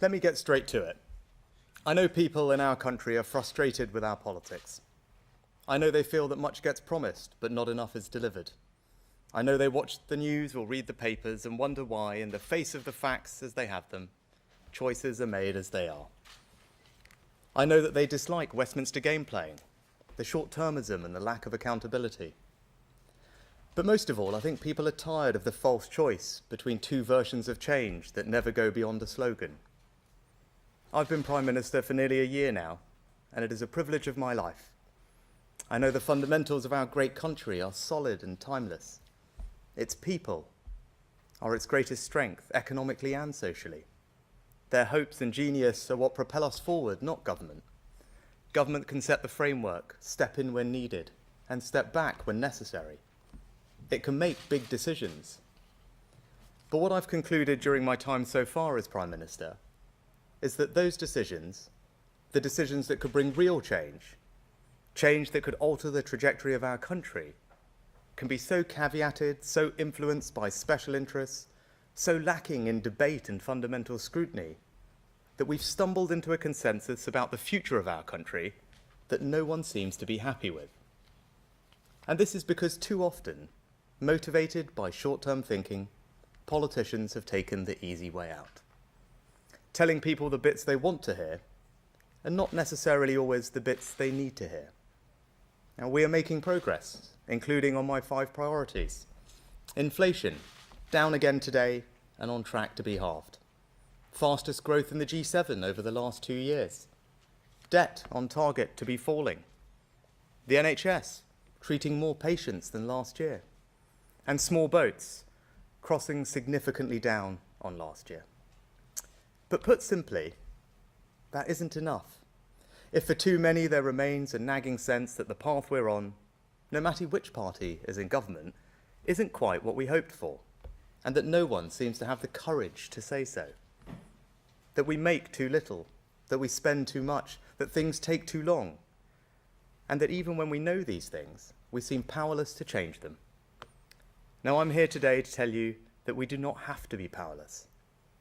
Let me get straight to it. I know people in our country are frustrated with our politics. I know they feel that much gets promised, but not enough is delivered. I know they watch the news or read the papers and wonder why, in the face of the facts as they have them, choices are made as they are. I know that they dislike Westminster game playing, the short-termism and the lack of accountability. But most of all, I think people are tired of the false choice between two versions of change that never go beyond a slogan. I've been Prime Minister for nearly a year now, and it is a privilege of my life. I know the fundamentals of our great country are solid and timeless. Its people are its greatest strength, economically and socially. Their hopes and genius are what propel us forward, not government. Government can set the framework, step in when needed, and step back when necessary. It can make big decisions. But what I've concluded during my time so far as Prime Minister is that those decisions, the decisions that could bring real change, change that could alter the trajectory of our country, can be so caveated, so influenced by special interests, so lacking in debate and fundamental scrutiny, that we've stumbled into a consensus about the future of our country that no one seems to be happy with. And this is because too often, motivated by short-term thinking, politicians have taken the easy way out, telling people the bits they want to hear, and not necessarily always the bits they need to hear. Now, we are making progress, including on my 5 priorities. Inflation, down again today and on track to be halved. Fastest growth in the G7 over the last 2 years. Debt on target to be falling. The NHS, treating more patients than last year. And small boats, crossing significantly down on last year. But put simply, that isn't enough. If for too many there remains a nagging sense that the path we're on, no matter which party is in government, isn't quite what we hoped for, and that no one seems to have the courage to say so. That we make too little, that we spend too much, that things take too long, and that even when we know these things, we seem powerless to change them. Now, I'm here today to tell you that we do not have to be powerless.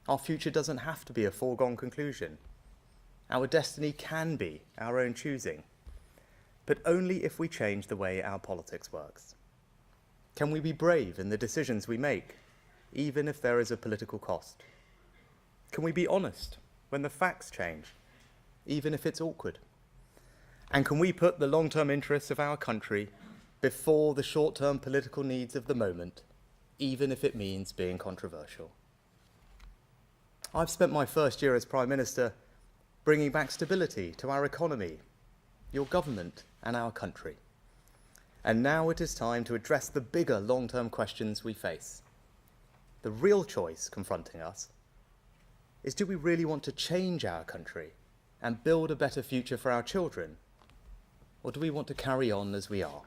Our future doesn't have to be a foregone conclusion. Our destiny can be our own choosing, but only if we change the way our politics works. Can we be brave in the decisions we make, even if there is a political cost? Can we be honest when the facts change, even if it's awkward? And can we put the long-term interests of our country before the short-term political needs of the moment, even if it means being controversial? I've spent my first year as Prime Minister bringing back stability to our economy, your government, and our country. And now it is time to address the bigger long-term questions we face. The real choice confronting us is, do we really want to change our country and build a better future for our children? Or do we want to carry on as we are?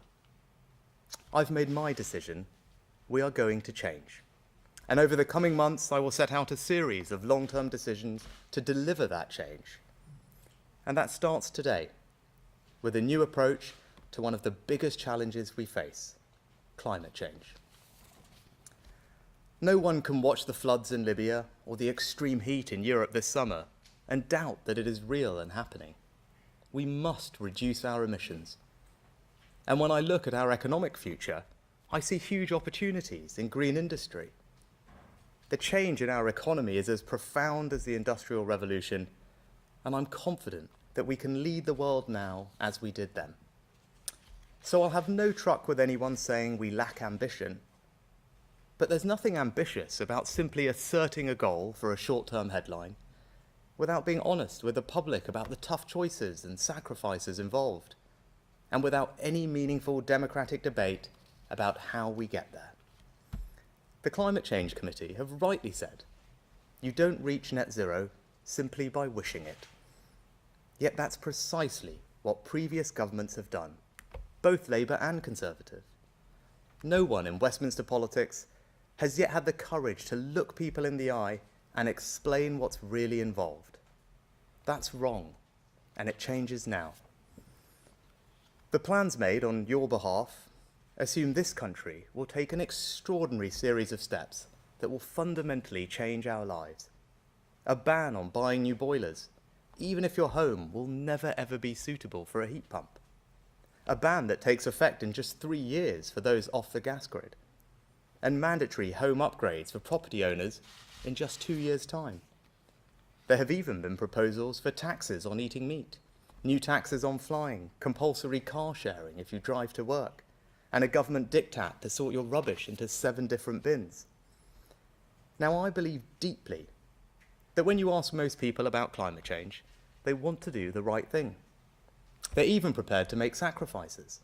I've made my decision. We are going to change. And over the coming months, I will set out a series of long-term decisions to deliver that change. And that starts today, with a new approach to one of the biggest challenges we face, climate change. No one can watch the floods in Libya or the extreme heat in Europe this summer and doubt that it is real and happening. We must reduce our emissions. And when I look at our economic future, I see huge opportunities in green industry. The change in our economy is as profound as the Industrial Revolution, and I'm confident that we can lead the world now as we did then. So I'll have no truck with anyone saying we lack ambition. But there's nothing ambitious about simply asserting a goal for a short-term headline without being honest with the public about the tough choices and sacrifices involved, and without any meaningful democratic debate about how we get there. The Climate Change Committee have rightly said, you don't reach net zero simply by wishing it. Yet that's precisely what previous governments have done, both Labour and Conservative. No one in Westminster politics has yet had the courage to look people in the eye and explain what's really involved. That's wrong, and it changes now. The plans made on your behalf assume this country will take an extraordinary series of steps that will fundamentally change our lives. a ban on buying new boilers, even if your home will never ever be suitable for a heat pump, a ban that takes effect in just 3 years for those off the gas grid, and mandatory home upgrades for property owners in just 2 years' time. There have even been proposals for taxes on eating meat, new taxes on flying, compulsory car sharing if you drive to work, and a government diktat to sort your rubbish into 7 different bins. Now, I believe deeply that when you ask most people about climate change, they want to do the right thing. They're even prepared to make sacrifices.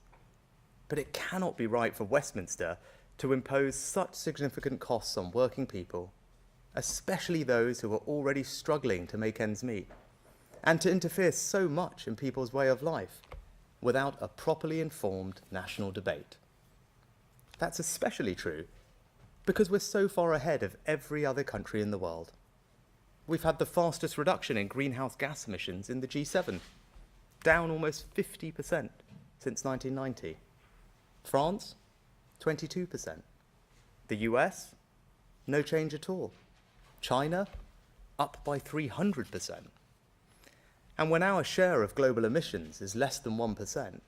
But it cannot be right for Westminster to impose such significant costs on working people, especially those who are already struggling to make ends meet, and to interfere so much in people's way of life without a properly informed national debate. That's especially true because we're so far ahead of every other country in the world. We've had the fastest reduction in greenhouse gas emissions in the G7, down almost 50% since 1990. France, 22%. The US, no change at all. China, up by 300%. And when our share of global emissions is less than 1%,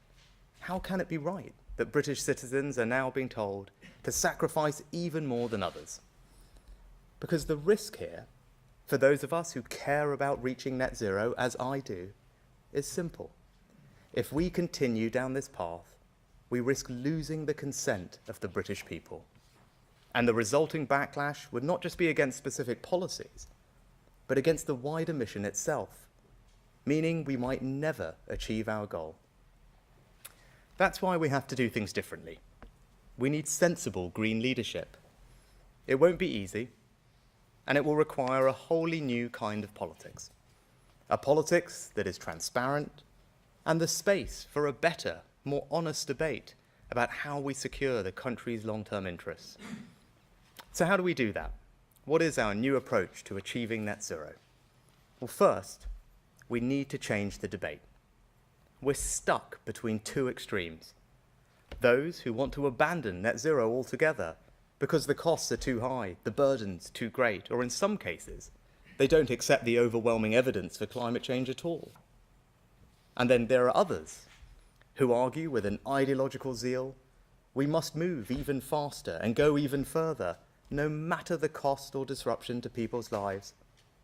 how can it be right that British citizens are now being told to sacrifice even more than others? Because the risk here, for those of us who care about reaching net zero, as I do, is simple. If we continue down this path, we risk losing the consent of the British people. And the resulting backlash would not just be against specific policies, but against the wider mission itself, meaning we might never achieve our goal. That's why we have to do things differently. We need sensible green leadership. It won't be easy, and it will require a wholly new kind of politics. A politics that is transparent and the space for a better, more honest debate about how we secure the country's long-term interests. So how do we do that? What is our new approach to achieving net zero? Well, first, we need to change the debate. We're stuck between 2 extremes. Those who want to abandon net zero altogether because the costs are too high, the burden's too great, or in some cases, they don't accept the overwhelming evidence for climate change at all. And then there are others who argue with an ideological zeal, we must move even faster and go even further, no matter the cost or disruption to people's lives,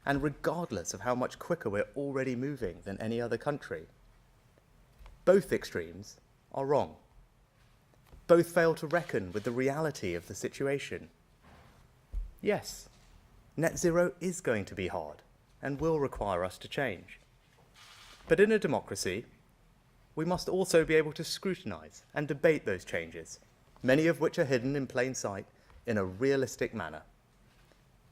and regardless of how much quicker we're already moving than any other country. Both extremes are wrong. Both fail to reckon with the reality of the situation. Yes, net zero is going to be hard and will require us to change. But in a democracy, we must also be able to scrutinise and debate those changes, many of which are hidden in plain sight, in a realistic manner.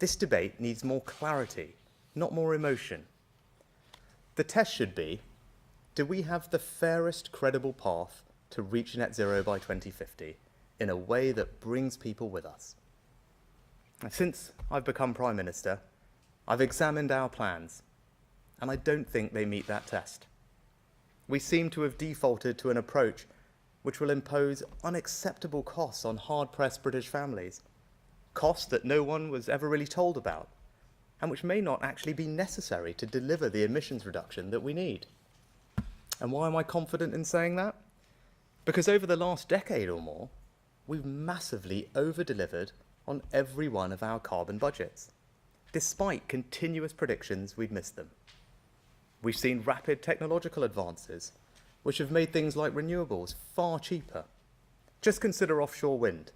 This debate needs more clarity, not more emotion. The test should be, do we have the fairest credible path to reach net zero by 2050 in a way that brings people with us? Since I've become Prime Minister, I've examined our plans, and I don't think they meet that test. We seem to have defaulted to an approach which will impose unacceptable costs on hard-pressed British families, costs that no one was ever really told about, and which may not actually be necessary to deliver the emissions reduction that we need. And why am I confident in saying that? Because over the last decade or more, we've massively over-delivered on every one of our carbon budgets, despite continuous predictions we'd missed them. We've seen rapid technological advances, which have made things like renewables far cheaper. Just consider offshore wind,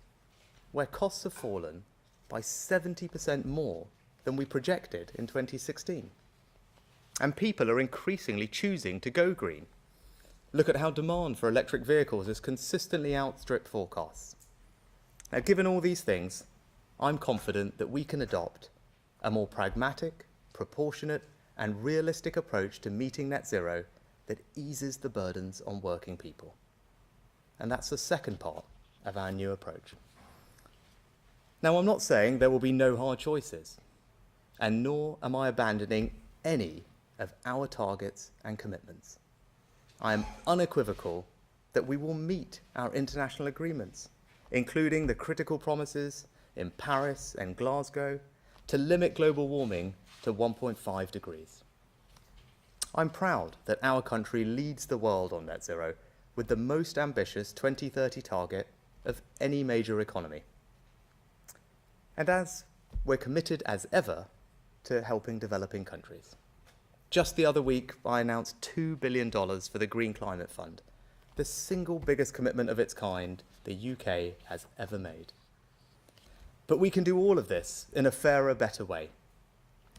where costs have fallen by 70% more than we projected in 2016. And people are increasingly choosing to go green. Look at how demand for electric vehicles has consistently outstripped forecasts. Now, given all these things, I'm confident that we can adopt a more pragmatic, proportionate, and realistic approach to meeting net zero that eases the burdens on working people. And that's the second part of our new approach. Now, I'm not saying there will be no hard choices, and nor am I abandoning any of our targets and commitments. I am unequivocal that we will meet our international agreements, including the critical promises in Paris and Glasgow to limit global warming to 1.5 degrees. I'm proud that our country leads the world on net zero with the most ambitious 2030 target of any major economy. And as we're committed as ever to helping developing countries. Just the other week, I announced $2 billion for the Green Climate Fund, the single biggest commitment of its kind the UK has ever made. But we can do all of this in a fairer, better way.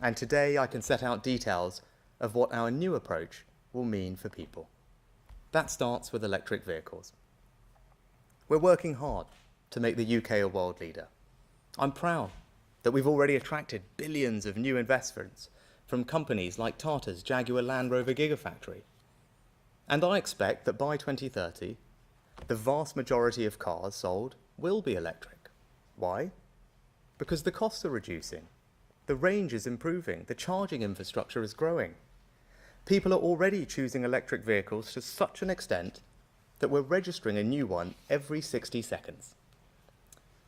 And today I can set out details of what our new approach will mean for people. That starts with electric vehicles. We're working hard to make the UK a world leader. I'm proud that we've already attracted billions of new investments from companies like Tata's Jaguar Land Rover Gigafactory. And I expect that by 2030, the vast majority of cars sold will be electric. Why? Because the costs are reducing, the range is improving, the charging infrastructure is growing. People are already choosing electric vehicles to such an extent that we're registering a new one every 60 seconds.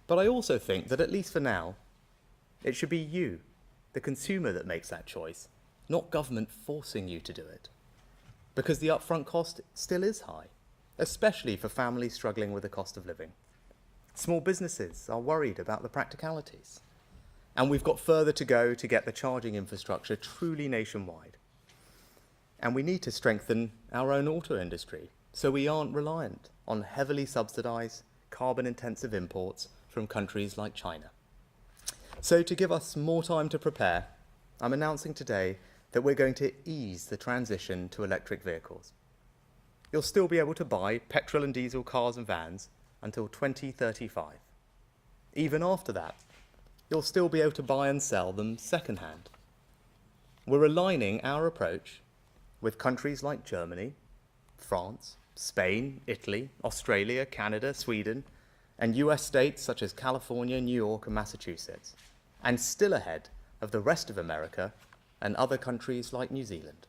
But I also think that, at least for now, it should be you, the consumer, that makes that choice, not government forcing you to do it. Because the upfront cost still is high, especially for families struggling with the cost of living. Small businesses are worried about the practicalities. And we've got further to go to get the charging infrastructure truly nationwide. And we need to strengthen our own auto industry so we aren't reliant on heavily subsidised, carbon-intensive imports from countries like China. So to give us more time to prepare, I'm announcing today that we're going to ease the transition to electric vehicles. You'll still be able to buy petrol and diesel cars and vans until 2035. Even after that, you'll still be able to buy and sell them second-hand. We're aligning our approach with countries like Germany, France, Spain, Italy, Australia, Canada, Sweden, and US states such as California, New York, and Massachusetts, and still ahead of the rest of America and other countries like New Zealand.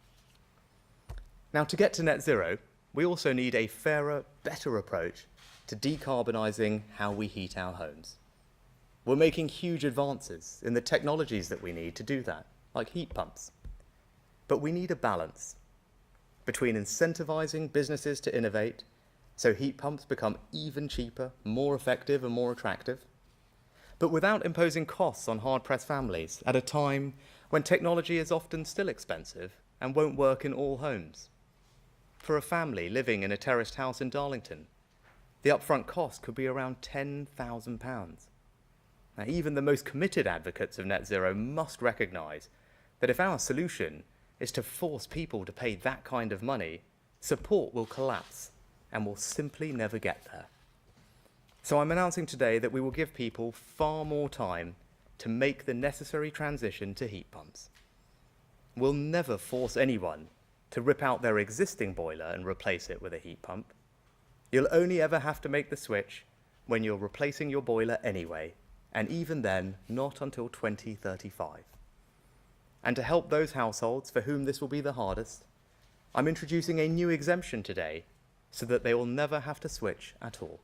Now, to get to net zero, we also need a fairer, better approach to decarbonising how we heat our homes. We're making huge advances in the technologies that we need to do that, like heat pumps. But we need a balance between incentivising businesses to innovate so heat pumps become even cheaper, more effective and more attractive, but without imposing costs on hard-pressed families at a time when technology is often still expensive and won't work in all homes. For a family living in a terraced house in Darlington, the upfront cost could be around £10,000. Now, even the most committed advocates of net zero must recognise that if our solution is to force people to pay that kind of money, support will collapse and will simply never get there. So I'm announcing today that we will give people far more time to make the necessary transition to heat pumps. We'll never force anyone to rip out their existing boiler and replace it with a heat pump. You'll only ever have to make the switch when you're replacing your boiler anyway, and even then, not until 2035. And to help those households for whom this will be the hardest, I'm introducing a new exemption today so that they will never have to switch at all.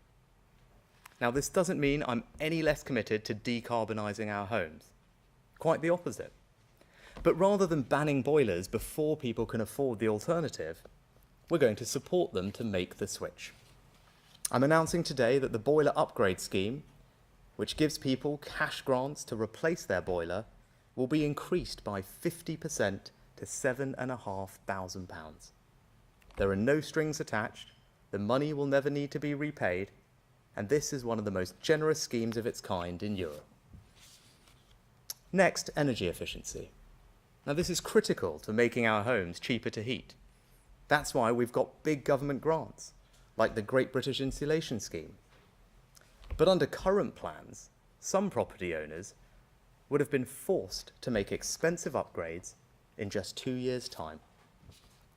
Now, this doesn't mean I'm any less committed to decarbonising our homes. Quite the opposite. But rather than banning boilers before people can afford the alternative, we're going to support them to make the switch. I'm announcing today that the boiler upgrade scheme, which gives people cash grants to replace their boiler, will be increased by 50% to £7,500. There are no strings attached, the money will never need to be repaid, and this is one of the most generous schemes of its kind in Europe. Next, energy efficiency. Now, this is critical to making our homes cheaper to heat. That's why we've got big government grants, like the Great British Insulation Scheme. But under current plans, some property owners would have been forced to make expensive upgrades in just 2 years' time.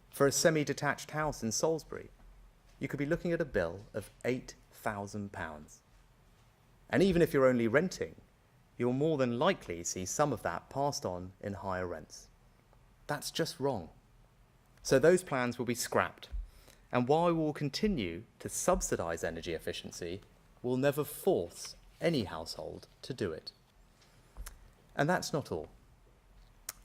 For a semi-detached house in Salisbury, you could be looking at a bill of £8,000. And even if you're only renting, you'll more than likely see some of that passed on in higher rents. That's just wrong. So those plans will be scrapped. And while we will continue to subsidise energy efficiency, we'll never force any household to do it. And that's not all.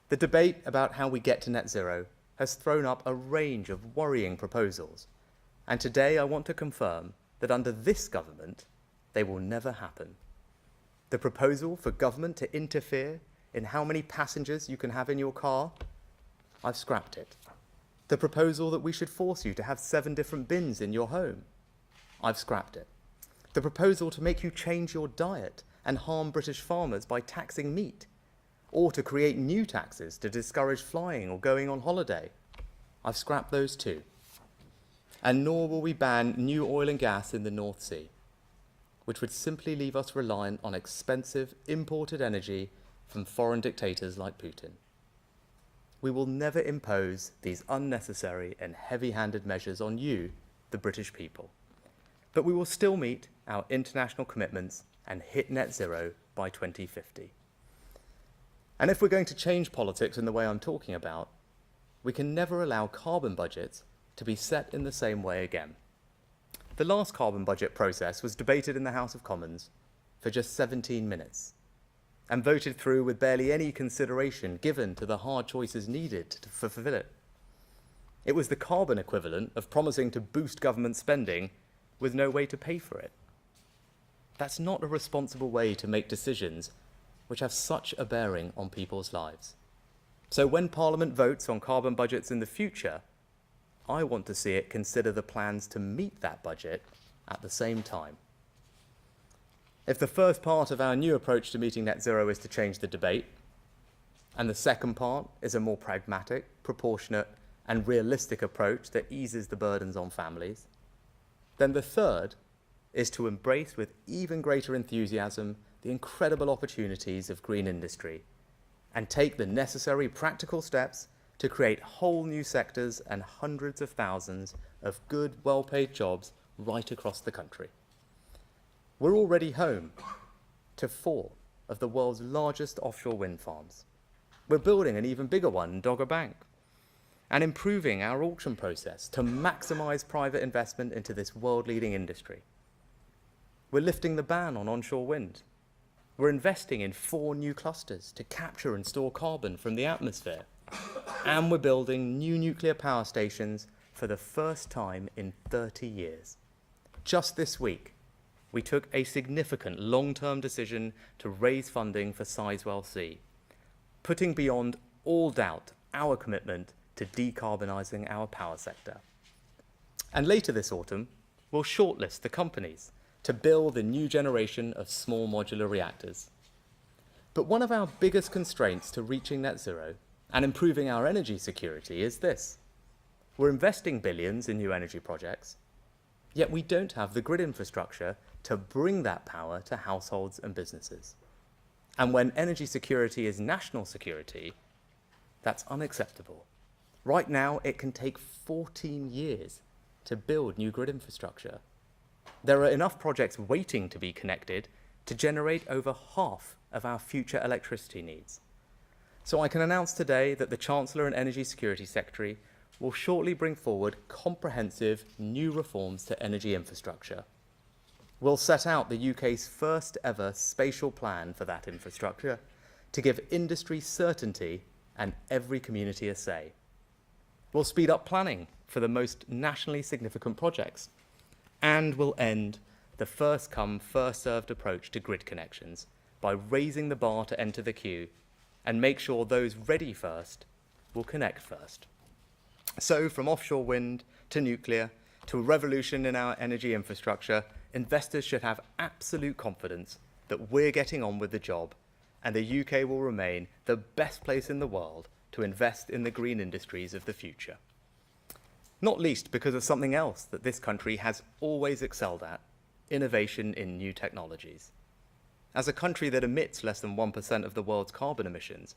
The debate about how we get to net zero has thrown up a range of worrying proposals. And today I want to confirm that under this government, they will never happen. The proposal for government to interfere in how many passengers you can have in your car, I've scrapped it. The proposal that we should force you to have 7 different bins in your home, I've scrapped it. The proposal to make you change your diet and harm British farmers by taxing meat, or to create new taxes to discourage flying or going on holiday, I've scrapped those too. And nor will we ban new oil and gas in the North Sea, which would simply leave us reliant on expensive imported energy from foreign dictators like Putin. We will never impose these unnecessary and heavy-handed measures on you, the British people. But we will still meet our international commitments and hit net zero by 2050. And if we're going to change politics in the way I'm talking about, we can never allow carbon budgets to be set in the same way again. The last carbon budget process was debated in the House of Commons for just 17 minutes and voted through with barely any consideration given to the hard choices needed to fulfill it. It was the carbon equivalent of promising to boost government spending with no way to pay for it. That's not a responsible way to make decisions which have such a bearing on people's lives. So when Parliament votes on carbon budgets in the future, I want to see it consider the plans to meet that budget at the same time. If the first part of our new approach to meeting net zero is to change the debate, and the second part is a more pragmatic, proportionate, and realistic approach that eases the burdens on families, then the third is to embrace with even greater enthusiasm the incredible opportunities of green industry and take the necessary practical steps to create whole new sectors and hundreds of thousands of good, well-paid jobs right across the country. We're already home to 4 of the world's largest offshore wind farms. We're building an even bigger one in Dogger Bank and improving our auction process to maximise private investment into this world-leading industry. We're lifting the ban on onshore wind. We're investing in 4 new clusters to capture and store carbon from the atmosphere. And we're building new nuclear power stations for the first time in 30 years. Just this week, we took a significant long-term decision to raise funding for Sizewell C, putting beyond all doubt our commitment to decarbonising our power sector. And later this autumn, we'll shortlist the companies to build a new generation of small modular reactors. But one of our biggest constraints to reaching net zero and improving our energy security is this. We're investing billions in new energy projects, yet we don't have the grid infrastructure to bring that power to households and businesses. And when energy security is national security, that's unacceptable. Right now, it can take 14 years to build new grid infrastructure. There are enough projects waiting to be connected to generate over half of our future electricity needs. So I can announce today that the Chancellor and Energy Security Secretary will shortly bring forward comprehensive new reforms to energy infrastructure. We'll set out the UK's first ever spatial plan for that infrastructure to give industry certainty and every community a say. We'll speed up planning for the most nationally significant projects, and we'll end the first come, first served approach to grid connections by raising the bar to enter the queue and make sure those ready first will connect first. So from offshore wind to nuclear to a revolution in our energy infrastructure, investors should have absolute confidence that we're getting on with the job and the UK will remain the best place in the world to invest in the green industries of the future. Not least because of something else that this country has always excelled at, innovation in new technologies. As a country that emits less than 1% of the world's carbon emissions,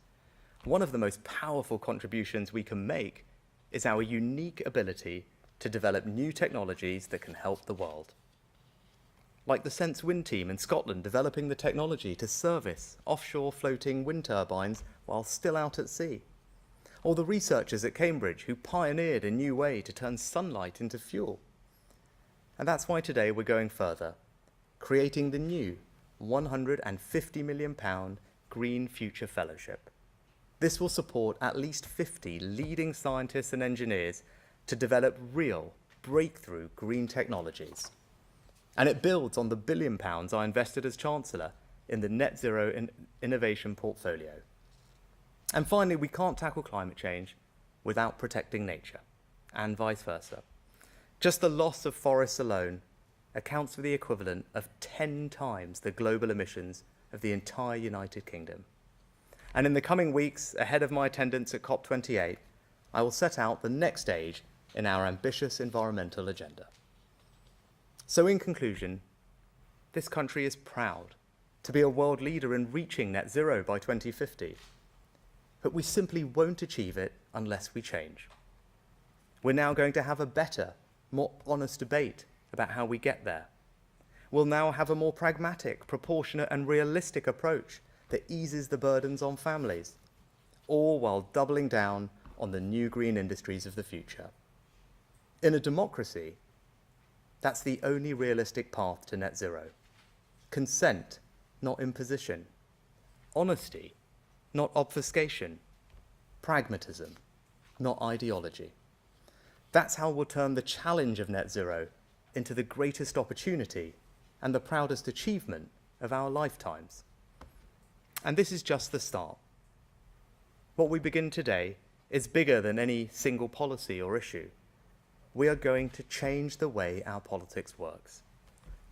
one of the most powerful contributions we can make is our unique ability to develop new technologies that can help the world. Like the Sense Wind team in Scotland developing the technology to service offshore floating wind turbines while still out at sea. Or the researchers at Cambridge who pioneered a new way to turn sunlight into fuel. And that's why today we're going further, creating the new £150 million Green Future Fellowship. This will support at least 50 leading scientists and engineers to develop real breakthrough green technologies. And it builds on the £1 billion I invested as Chancellor in the Net Zero Innovation Portfolio. And finally, we can't tackle climate change without protecting nature, and vice versa. Just the loss of forests alone accounts for the equivalent of 10 times the global emissions of the entire United Kingdom. And in the coming weeks, ahead of my attendance at COP28, I will set out the next stage in our ambitious environmental agenda. So in conclusion, this country is proud to be a world leader in reaching net zero by 2050. But we simply won't achieve it unless we change. We're now going to have a better, more honest debate about how we get there. We'll now have a more pragmatic, proportionate and realistic approach that eases the burdens on families, all while doubling down on the new green industries of the future. In a democracy, that's the only realistic path to net zero. Consent, not imposition. Honesty, not obfuscation. Pragmatism, not ideology. That's how we'll turn the challenge of net zero into the greatest opportunity and the proudest achievement of our lifetimes. And this is just the start. What we begin today is bigger than any single policy or issue. We are going to change the way our politics works.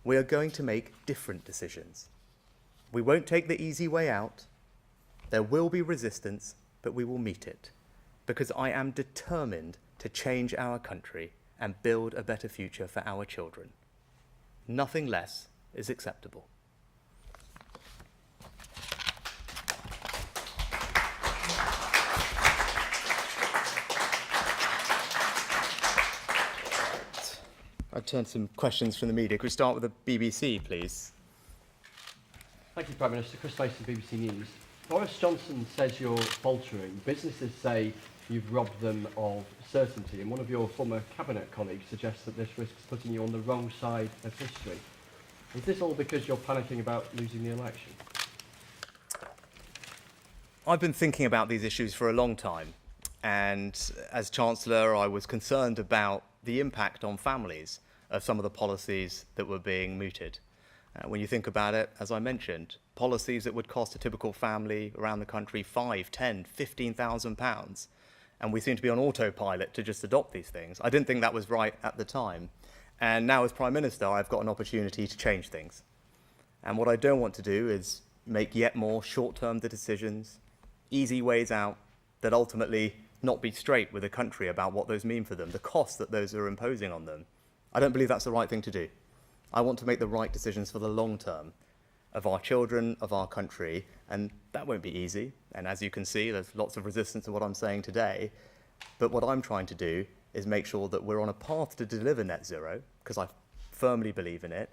We are going to make different decisions. We won't take the easy way out. There will be resistance, but we will meet it, because I am determined to change our country and build a better future for our children. Nothing less is acceptable. I'll turn to some questions from the media. Could we start with the BBC, please? Thank you, Prime Minister. Chris Mason, BBC News. Boris Johnson says you're faltering. Businesses say you've robbed them of certainty, and one of your former cabinet colleagues suggests that this risks putting you on the wrong side of history. Is this all because you're panicking about losing the election? I've been thinking about these issues for a long time, and as Chancellor, I was concerned about the impact on families of some of the policies that were being mooted. When you think about it, as I mentioned, policies that would cost a typical family around the country £5,000, £10,000, £15,000, and we seem to be on autopilot to just adopt these things. I didn't think that was right at the time, and now as Prime Minister, I've got an opportunity to change things. And what I don't want to do is make yet more short-term decisions, easy ways out, that ultimately not be straight with the country about what those mean for them, the costs that those are imposing on them. I don't believe that's the right thing to do. I want to make the right decisions for the long term of our children, of our country, and that won't be easy. And as you can see, there's lots of resistance to what I'm saying today. But what I'm trying to do is make sure that we're on a path to deliver net zero, because I firmly believe in it,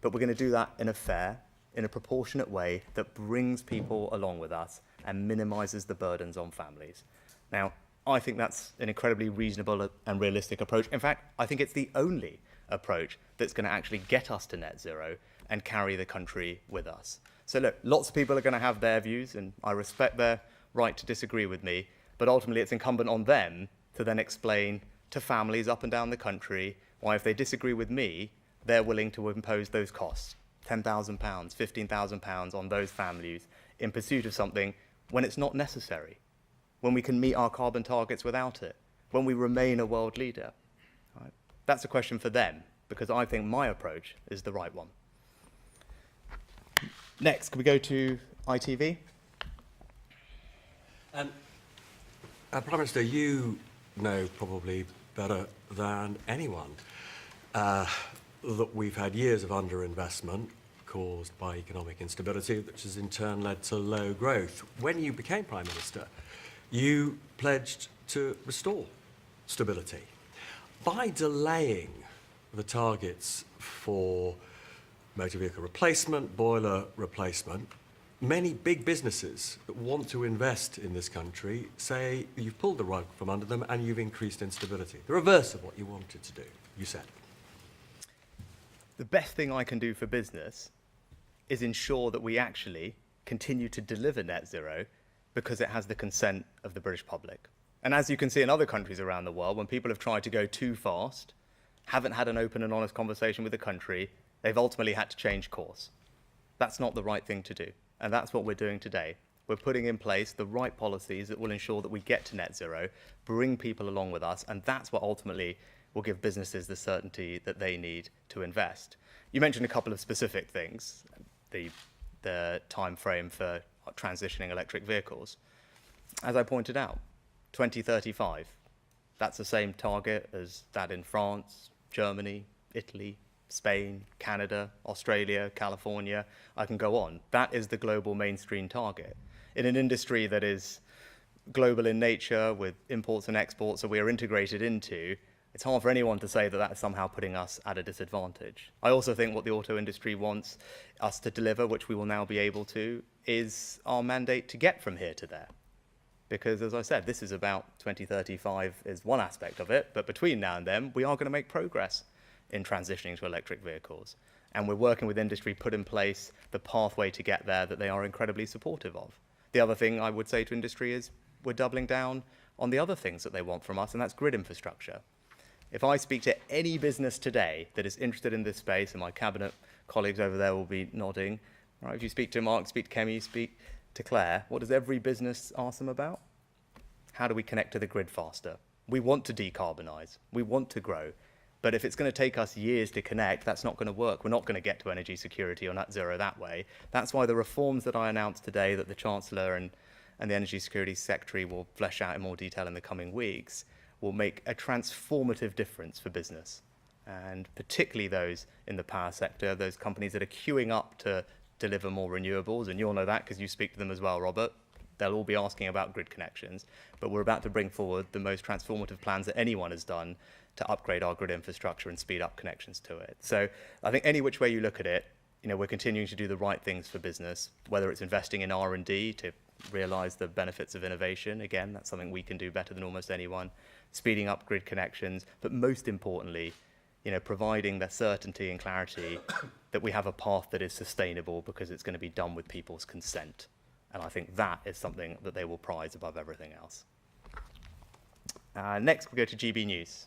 but we're going to do that in a fair, in a proportionate way that brings people along with us and minimises the burdens on families. Now, I think that's an incredibly reasonable and realistic approach. In fact, I think it's the only approach that's going to actually get us to net zero and carry the country with us. So look, lots of people are going to have their views, and I respect their right to disagree with me, but ultimately it's incumbent on them to then explain to families up and down the country why, if they disagree with me, they're willing to impose those costs, £10,000, £15,000 on those families in pursuit of something when it's not necessary, when we can meet our carbon targets without it, when we remain a world leader. Right? That's a question for them, because I think my approach is the right one. Next, can we go to ITV? Prime Minister, you know probably better than anyone that we've had years of underinvestment caused by economic instability, which has in turn led to low growth. When you became Prime Minister, you pledged to restore stability. By delaying the targets for motor vehicle replacement, boiler replacement, many big businesses that want to invest in this country say you've pulled the rug from under them and you've increased instability. The reverse of what you wanted to do, you said. The best thing I can do for business is ensure that we actually continue to deliver net zero because it has the consent of the British public. And as you can see in other countries around the world, when people have tried to go too fast, haven't had an open and honest conversation with the country, they've ultimately had to change course. That's not the right thing to do. And that's what we're doing today. We're putting in place the right policies that will ensure that we get to net zero, bring people along with us, and that's what ultimately will give businesses the certainty that they need to invest. You mentioned a couple of specific things, the time frame for transitioning electric vehicles. As I pointed out, 2035, that's the same target as that in France, Germany, Italy, Spain, Canada, Australia, California. I can go on. That is the global mainstream target. In an industry that is global in nature with imports and exports that we are integrated into, it's hard for anyone to say that that is somehow putting us at a disadvantage. I also think what the auto industry wants us to deliver, which we will now be able to, is our mandate to get from here to there. Because, as I said, this is about 2035 is one aspect of it, but between now and then, we are going to make progress in transitioning to electric vehicles. And we're working with industry, put in place the pathway to get there that they are incredibly supportive of. The other thing I would say to industry is we're doubling down on the other things that they want from us, and that's grid infrastructure. If I speak to any business today that is interested in this space, and my cabinet colleagues over there will be nodding, right? If you speak to Mark, speak to Kemi, speak to Claire, what does every business ask them about? How do we connect to the grid faster? We want to decarbonise, we want to grow, but if it's going to take us years to connect, that's not going to work. We're not going to get to energy security or net zero that way. That's why the reforms that I announced today that the Chancellor and the Energy Security Secretary will flesh out in more detail in the coming weeks will make a transformative difference for business, and particularly those in the power sector, those companies that are queuing up to deliver more renewables, and you'll know that because you speak to them as well, Robert. They'll all be asking about grid connections, but we're about to bring forward the most transformative plans that anyone has done to upgrade our grid infrastructure and speed up connections to it. So I think any which way you look at it, we're continuing to do the right things for business, whether it's investing in R&D to realise the benefits of innovation. Again, that's something we can do better than almost anyone. Speeding up grid connections, but most importantly, providing the certainty and clarity that we have a path that is sustainable because it's going to be done with people's consent. And I think that is something that they will prize above everything else. Next, we go to GB News.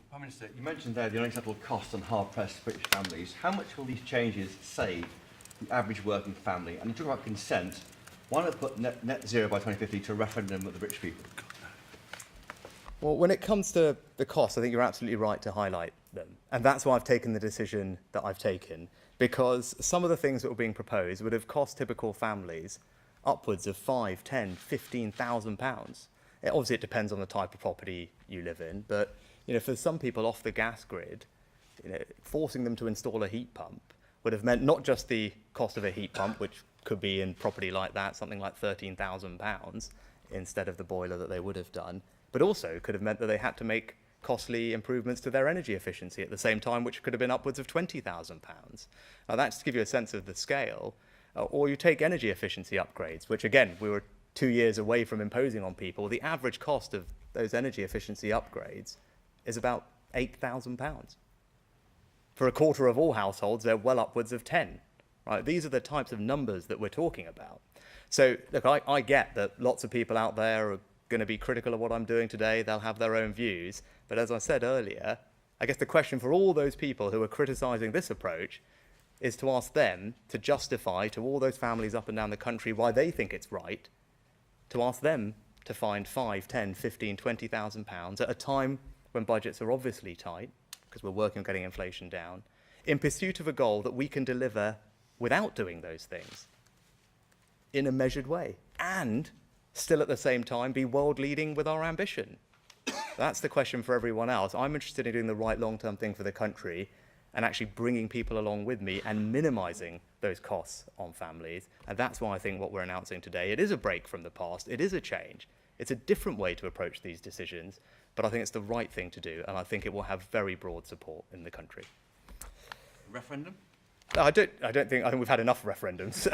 Prime Minister, you mentioned there the unacceptable costs on hard-pressed British families. How much will these changes save the average working family? And you talk about consent. Why not put net zero by 2050 to a referendum of the British people? Well, when it comes to the costs, I think you're absolutely right to highlight them. And that's why I've taken the decision that I've taken, because some of the things that were being proposed would have cost typical families upwards of £5,000, £10,000, £15,000. Obviously, it depends on the type of property you live in, but for some people off the gas grid, forcing them to install a heat pump would have meant not just the cost of a heat pump, which could be in property like that, something like £13,000 instead of the boiler that they would have done, but also could have meant that they had to make costly improvements to their energy efficiency at the same time, which could have been upwards of £20,000. Now, that's to give you a sense of the scale. Or you take energy efficiency upgrades, which again, we were 2 years away from imposing on people. The average cost of those energy efficiency upgrades is about £8,000. For a quarter of all households, they're well upwards of 10. Right? These are the types of numbers that we're talking about. So, look, I get that lots of people out there are going to be critical of what I'm doing today. They'll have their own views. But as I said earlier, I guess the question for all those people who are criticising this approach is to ask them to justify to all those families up and down the country why they think it's right, to ask them to find £5,000, £10,000, £15,000, £20,000 at a time when budgets are obviously tight, because we're working on getting inflation down, in pursuit of a goal that we can deliver without doing those things in a measured way, and still at the same time be world leading with our ambition. That's the question for everyone else. I'm interested in doing the right long-term thing for the country and actually bringing people along with me and minimising those costs on families. And that's why I think what we're announcing today, it is a break from the past, it is a change. It's a different way to approach these decisions, but I think it's the right thing to do, and I think it will have very broad support in the country. Referendum? No, I think we've had enough referendums,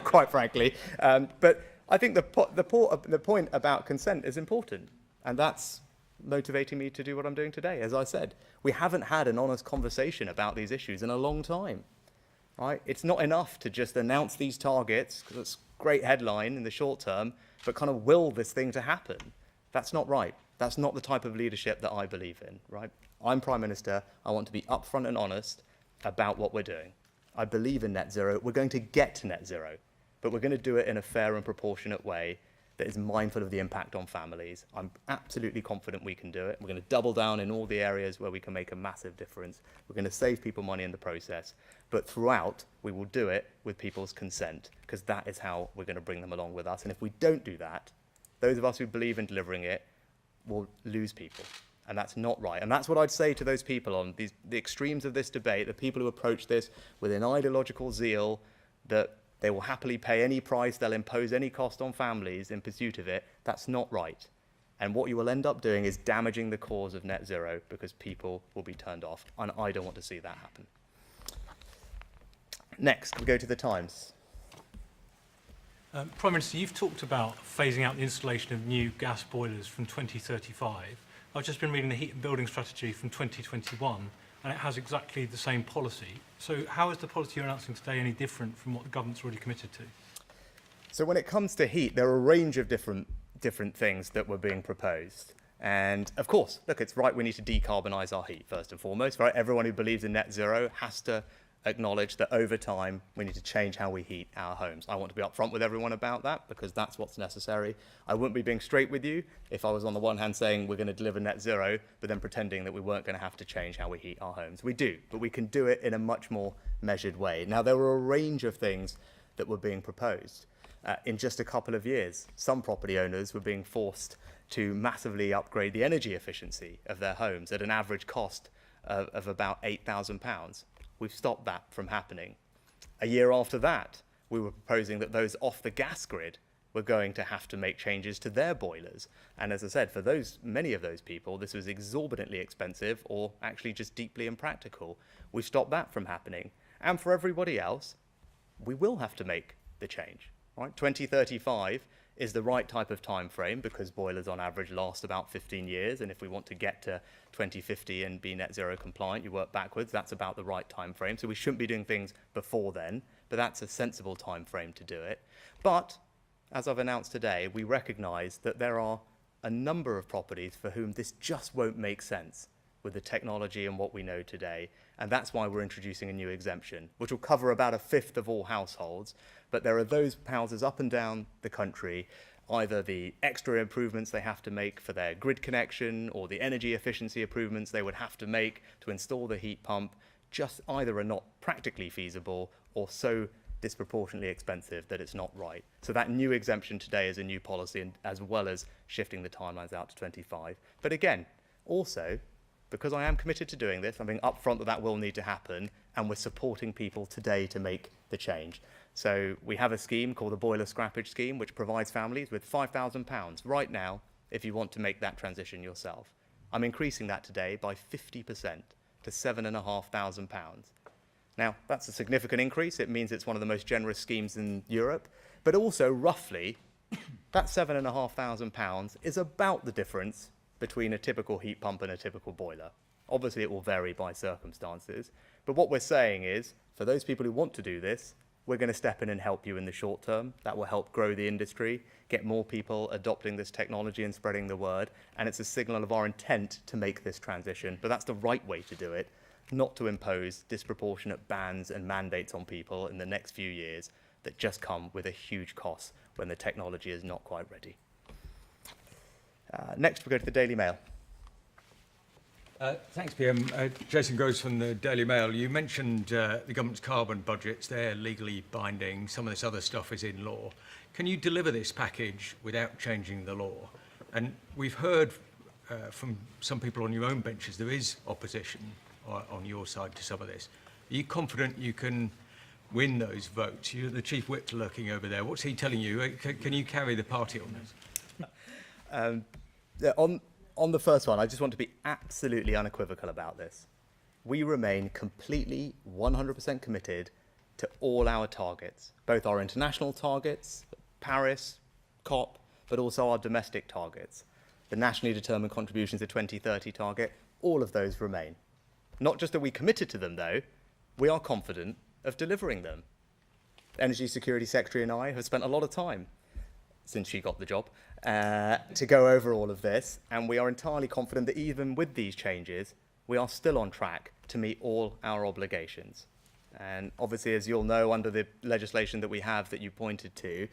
quite frankly. But I think the point about consent is important, and that's motivating me to do what I'm doing today. As I said, we haven't had an honest conversation about these issues in a long time. Right? It's not enough to just announce these targets, because it's great headline in the short term, but kind of will this thing to happen. That's not right. That's not the type of leadership that I believe in, right? I'm Prime Minister. I want to be upfront and honest about what we're doing. I believe in net zero. We're going to get to net zero, but we're going to do it in a fair and proportionate way that is mindful of the impact on families. I'm absolutely confident we can do it. We're going to double down in all the areas where we can make a massive difference. We're going to save people money in the process, but throughout, we will do it with people's consent, because that is how we're going to bring them along with us. And if we don't do that, those of us who believe in delivering it will lose people. And that's not right. And that's what I'd say to those people on the extremes of this debate, the people who approach this with an ideological zeal that they will happily pay any price, they'll impose any cost on families in pursuit of it. That's not right. And what you will end up doing is damaging the cause of net zero, because people will be turned off. And I don't want to see that happen. Next, we go to the Times. Prime Minister, you've talked about phasing out the installation of new gas boilers from 2035. I've just been reading the Heat and Building Strategy from 2021, and it has exactly the same policy. So how is the policy you're announcing today any different from what the government's already committed to? So when it comes to heat, there are a range of different things that were being proposed. And of course, look, it's right, we need to decarbonise our heat first and foremost, right? Everyone who believes in net zero has to acknowledge that over time we need to change how we heat our homes. I want to be upfront with everyone about that, because that's what's necessary. I wouldn't be being straight with you if I was on the one hand saying we're going to deliver net zero, but then pretending that we weren't going to have to change how we heat our homes. We do, but we can do it in a much more measured way. Now, there were a range of things that were being proposed. In just a couple of years, some property owners were being forced to massively upgrade the energy efficiency of their homes at an average cost of about £8,000. We've stopped that from happening. A year after that, we were proposing that those off the gas grid were going to have to make changes to their boilers. And as I said, for many of those people, this was exorbitantly expensive or actually just deeply impractical. We've stopped that from happening. And for everybody else, we will have to make the change. Right? 2035 is the right type of time frame, because boilers on average last about 15 years. And if we want to get to 2050 and be net zero compliant, you work backwards, that's about the right time frame. So we shouldn't be doing things before then, but that's a sensible time frame to do it. But as I've announced today, we recognise that there are a number of properties for whom this just won't make sense with the technology and what we know today. And that's why we're introducing a new exemption, which will cover about a fifth of all households. But there are those houses up and down the country, either the extra improvements they have to make for their grid connection or the energy efficiency improvements they would have to make to install the heat pump, just either are not practically feasible or so disproportionately expensive that it's not right. So that new exemption today is a new policy, and as well as shifting the timelines out to 25. But again, also, because I am committed to doing this, I'm being upfront that that will need to happen, and we're supporting people today to make the change. So we have a scheme called the Boiler Scrappage Scheme, which provides families with £5,000 right now if you want to make that transition yourself. I'm increasing that today by 50% to £7,500. Now, that's a significant increase. It means it's one of the most generous schemes in Europe. But also, roughly, that £7,500 is about the difference between a typical heat pump and a typical boiler. Obviously, it will vary by circumstances. But what we're saying is, for those people who want to do this, we're going to step in and help you in the short term. That will help grow the industry, get more people adopting this technology and spreading the word. And it's a signal of our intent to make this transition. But that's the right way to do it, not to impose disproportionate bans and mandates on people in the next few years that just come with a huge cost when the technology is not quite ready. Next, we go to the Daily Mail. Thanks, PM. Jason Groves from the Daily Mail. You mentioned the government's carbon budgets. They're legally binding. Some of this other stuff is in law. Can you deliver this package without changing the law? And we've heard from some people on your own benches there is opposition on your side to some of this. Are you confident you can win those votes? You're the chief whip lurking over there. What's he telling you? Can you carry the party on this? On the first one, I just want to be absolutely unequivocal about this. We remain completely 100% committed to all our targets, both our international targets, Paris, COP, but also our domestic targets. The nationally determined contributions to 2030 target, all of those remain. Not just that we committed to them, though, we are confident of delivering them. Energy Security Secretary and I have spent a lot of time since she got the job to go over all of this, and we are entirely confident that even with these changes, we are still on track to meet all our obligations. And obviously, as you'll know, under the legislation that we have that you pointed to,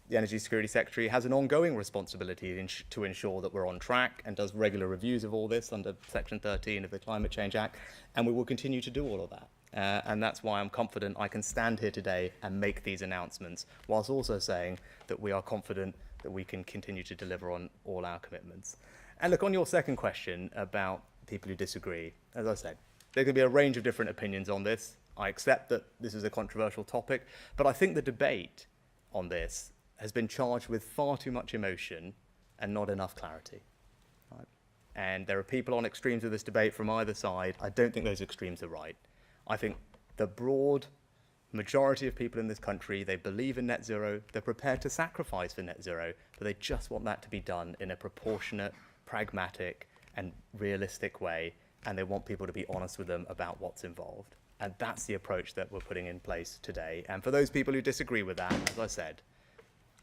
the Energy Security Secretary has an ongoing responsibility to ensure that we're on track and does regular reviews of all this under Section 13 of the Climate Change Act, and we will continue to do all of that. And that's why I'm confident I can stand here today and make these announcements, whilst also saying that we are confident that we can continue to deliver on all our commitments. And look, on your second question about people who disagree, as I said, there can be a range of different opinions on this. I accept that this is a controversial topic, but I think the debate on this has been charged with far too much emotion and not enough clarity. Right? And there are people on extremes of this debate from either side. I don't think those extremes are right. I think the broad majority of people in this country, they believe in net zero, they're prepared to sacrifice for net zero, but they just want that to be done in a proportionate, pragmatic, and realistic way, and they want people to be honest with them about what's involved. And that's the approach that we're putting in place today. And for those people who disagree with that, as I said,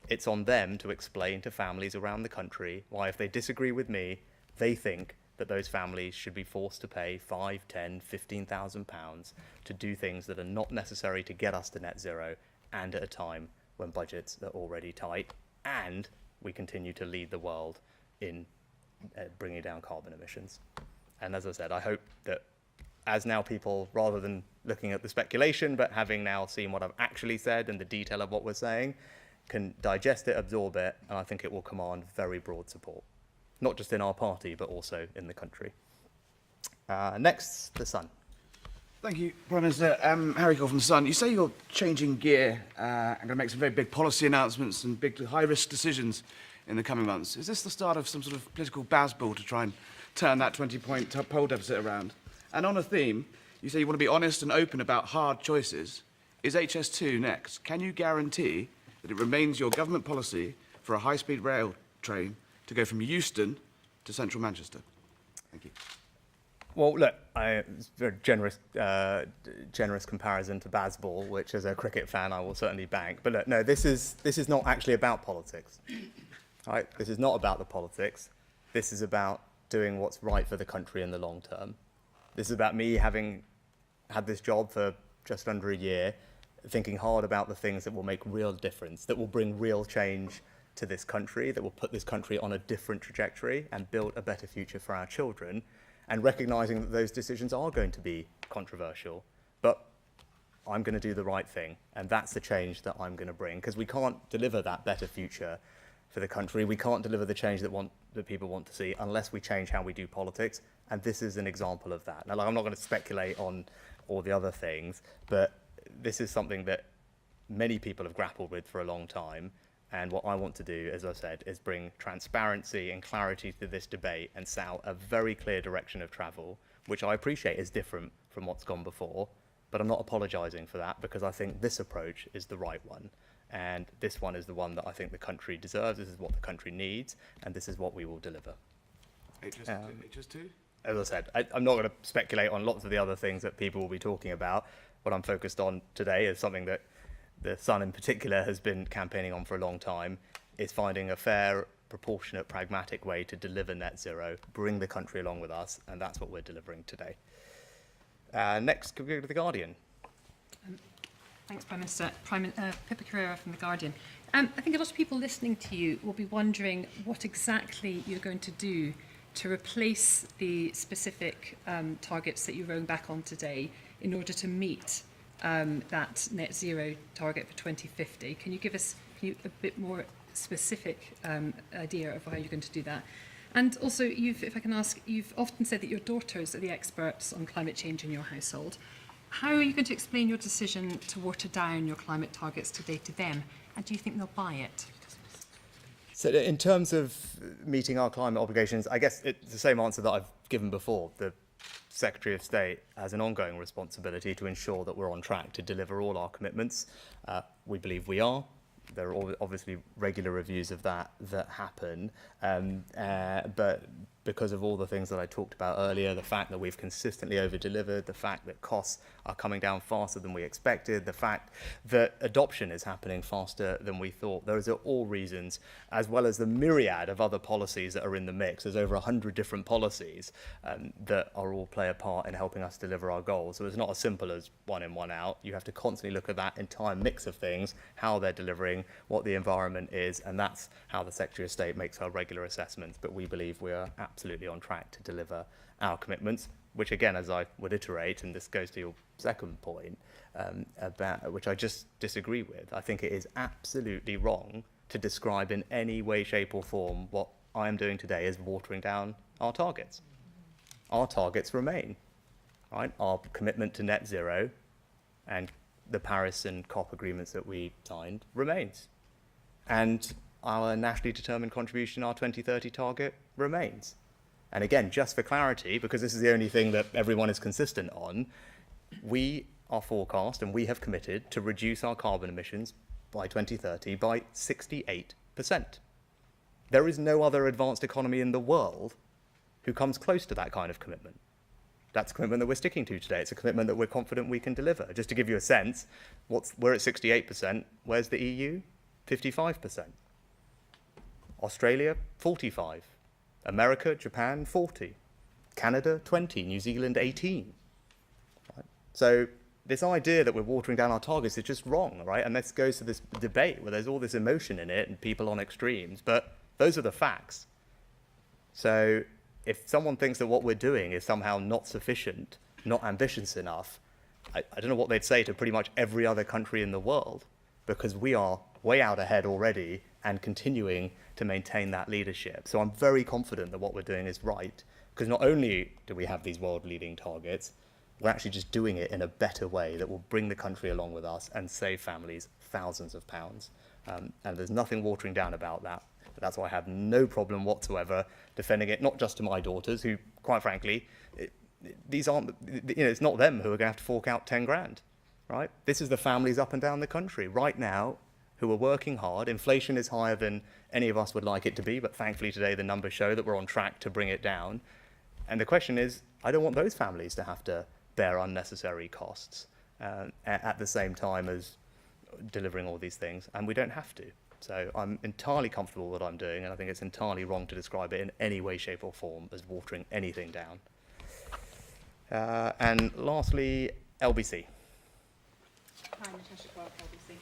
it's on them to explain to families around the country why, if they disagree with me, they think that those families should be forced to pay £5,000, £10,000, £15,000 to do things that are not necessary to get us to net zero, and at a time when budgets are already tight, and we continue to lead the world in bringing down carbon emissions. And as I said, I hope that as now people, rather than looking at the speculation, but having now seen what I've actually said and the detail of what we're saying, can digest it, absorb it, and I think it will command very broad support, not just in our party, but also in the country. Next, the Sun. Thank you, Prime Minister. Harry Cole from The Sun. You say you're changing gear and going to make some very big policy announcements and big high-risk decisions in the coming months. Is this the start of some sort of political baseball to try and turn that 20-point poll deficit around? And on a theme, you say you want to be honest and open about hard choices. Is HS2 next? Can you guarantee that it remains your government policy for a high-speed rail train to go from Euston to central Manchester? Thank you. Well, look, it's a very generous comparison to baseball, which, as a cricket fan, I will certainly bank. But look, no, this is not actually about politics. Right? This is not about the politics. This is about doing what's right for the country in the long term. This is about me having had this job for just under a year, thinking hard about the things that will make real difference, that will bring real change to this country, that will put this country on a different trajectory and build a better future for our children, and recognizing that those decisions are going to be controversial, but I'm going to do the right thing, and that's the change that I'm going to bring, because we can't deliver that better future for the country. We can't deliver the change that people want to see unless we change how we do politics, and this is an example of that. Now, I'm not going to speculate on all the other things, but this is something that many people have grappled with for a long time, and what I want to do, as I said, is bring transparency and clarity to this debate and set out a very clear direction of travel, which I appreciate is different from what's gone before, but I'm not apologising for that, because I think this approach is the right one. And this one is the one that I think the country deserves. This is what the country needs, and this is what we will deliver. HS2? As I said, I'm not going to speculate on lots of the other things that people will be talking about. What I'm focused on today is something that the Sun in particular has been campaigning on for a long time, is finding a fair, proportionate, pragmatic way to deliver net zero, bring the country along with us, and that's what we're delivering today. Next, can we go to The Guardian? Thanks, Prime Minister. Pippa Carrera from The Guardian. I think a lot of people listening to you will be wondering what exactly you're going to do to replace the specific targets that you're rolling back on today in order to meet that net zero target for 2050. Can you give us a bit more specific idea of how you're going to do that? And also, if I can ask, you've often said that your daughters are the experts on climate change in your household. How are you going to explain your decision to water down your climate targets today to them? And do you think they'll buy it? So in terms of meeting our climate obligations, I guess it's the same answer that I've given before. The Secretary of State has an ongoing responsibility to ensure that we're on track to deliver all our commitments. We believe we are. There are obviously regular reviews of that happen, but because of all the things that I talked about earlier, the fact that we've consistently over-delivered, the fact that costs are coming down faster than we expected, the fact that adoption is happening faster than we thought. Those are all reasons, as well as the myriad of other policies that are in the mix. There's over 100 different policies that are all play a part in helping us deliver our goals. So it's not as simple as one in, one out. You have to constantly look at that entire mix of things, how they're delivering, what the environment is, and that's how the Secretary of State makes our regular assessments. But we believe we are absolutely on track to deliver our commitments, which again, as I would iterate, and this goes to your second point, about which I just disagree with. I think it is absolutely wrong to describe in any way, shape or form what I am doing today as watering down our targets. Our targets remain, right? Our commitment to net zero and the Paris and COP agreements that we signed remains. And our nationally determined contribution, our 2030 target, remains. And again, just for clarity, because this is the only thing that everyone is consistent on, we are forecast and we have committed to reduce our carbon emissions by 2030 by 68%. There is no other advanced economy in the world who comes close to that kind of commitment. That's a commitment that we're sticking to today. It's a commitment that we're confident we can deliver. Just to give you a sense, we're at 68%. Where's the EU? 55%. Australia, 45%. America, Japan, 40%. Canada, 20%. New Zealand, 18%. Right? So this idea that we're watering down our targets is just wrong, right? And this goes to this debate where there's all this emotion in it and people on extremes, but those are the facts. So if someone thinks that what we're doing is somehow not sufficient, not ambitious enough, I don't know what they'd say to pretty much every other country in the world, because we are way out ahead already and continuing to maintain that leadership. So I'm very confident that what we're doing is right, because not only do we have these world-leading targets, we're actually just doing it in a better way that will bring the country along with us and save families thousands of pounds. And there's nothing watering down about that. But that's why I have no problem whatsoever defending it, not just to my daughters, who, quite frankly, these aren't, it's not them who are going to have to fork out 10 grand, right? This is the families up and down the country right now who are working hard. Inflation is higher than any of us would like it to be, but thankfully today the numbers show that we're on track to bring it down. And the question is, I don't want those families to have to bear unnecessary costs at the same time as delivering all these things, and we don't have to. So I'm entirely comfortable with what I'm doing, and I think it's entirely wrong to describe it in any way, shape or form as watering anything down. And lastly, LBC. Hi, Natasha Clark, LBC.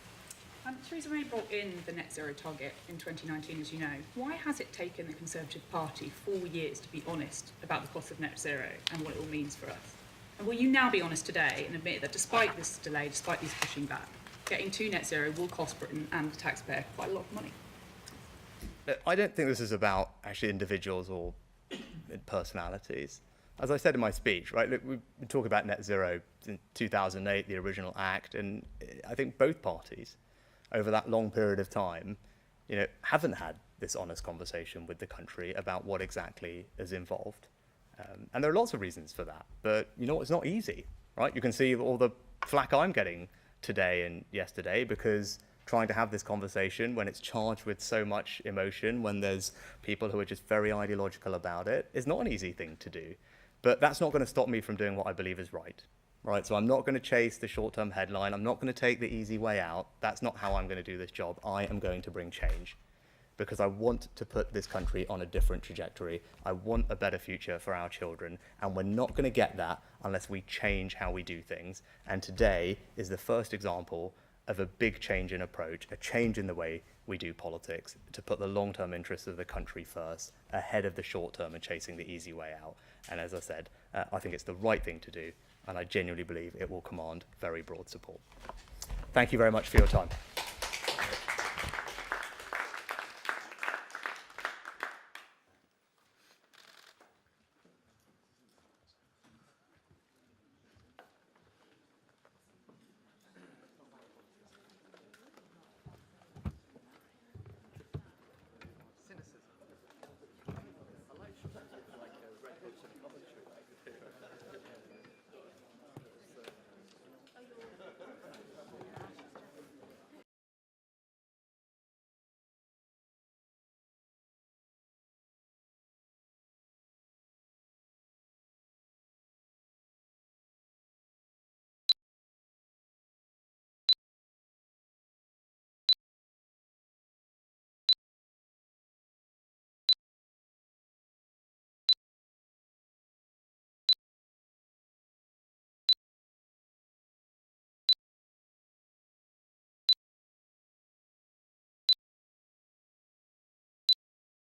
Theresa May brought in the net zero target in 2019, as you know. Why has it taken the Conservative Party 4 years to be honest about the cost of net zero and what it all means for us? And will you now be honest today and admit that despite this delay, despite these pushing back, getting to net zero will cost Britain and the taxpayer quite a lot of money? I don't think this is about actually individuals or personalities. As I said in my speech, right, look, we talk about net zero in 2008, the original act, and I think both parties over that long period of time, haven't had this honest conversation with the country about what exactly is involved. And there are lots of reasons for that, but it's not easy, right? You can see all the flack I'm getting today and yesterday because trying to have this conversation when it's charged with so much emotion, when there's people who are just very ideological about it, is not an easy thing to do. But that's not going to stop me from doing what I believe is right? So I'm not going to chase the short-term headline. I'm not going to take the easy way out. That's not how I'm going to do this job. I am going to bring change because I want to put this country on a different trajectory. I want a better future for our children, and we're not going to get that unless we change how we do things. And today is the first example of a big change in approach, a change in the way we do politics, to put the long-term interests of the country first, ahead of the short-term and chasing the easy way out. And as I said, I think it's the right thing to do, and I genuinely believe it will command very broad support. Thank you very much for your time.